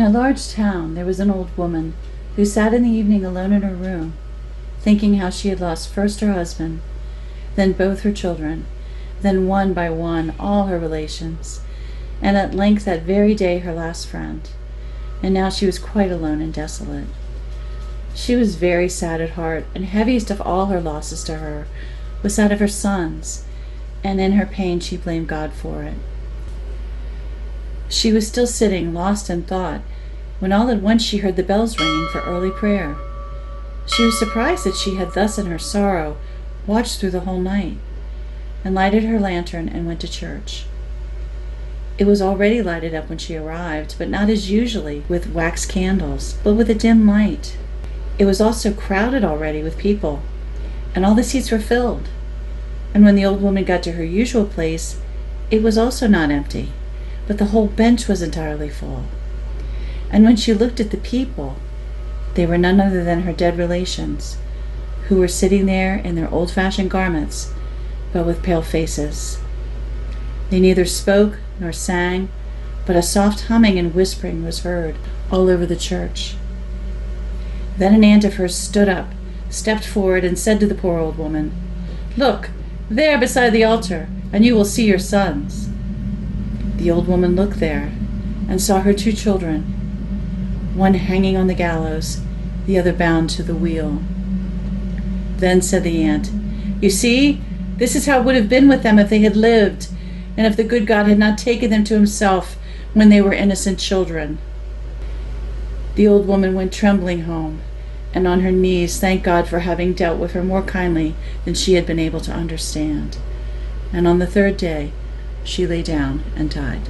In a large town there was an old woman who sat in the evening alone in her room, thinking how she had lost first her husband, then both her children, then one by one all her relations, and at length that very day her last friend, and now she was quite alone and desolate. She was very sad at heart, and heaviest of all her losses to her was that of her sons, and in her pain she blamed God for it. She was still sitting, lost in thought, when all at once she heard the bells ringing for early prayer. She was surprised that she had thus in her sorrow watched through the whole night, and lighted her lantern and went to church. It was already lighted up when she arrived, but not as usually with wax candles, but with a dim light. It was also crowded already with people, and all the seats were filled. And when the old woman got to her usual place, it was also not empty, but the whole bench was entirely full. And when she looked at the people, they were none other than her dead relations, who were sitting there in their old-fashioned garments, but with pale faces. They neither spoke nor sang, but a soft humming and whispering was heard all over the church. Then an aunt of hers stood up, stepped forward, and said to the poor old woman, "Look, there beside the altar, and you will see your sons." The old woman looked there, and saw her two children, one hanging on the gallows, the other bound to the wheel. Then said the aunt, "You see, this is how it would have been with them if they had lived, and if the good God had not taken them to himself when they were innocent children." The old woman went trembling home, and on her knees thanked God for having dealt with her more kindly than she had been able to understand. And on the third day she lay down and died.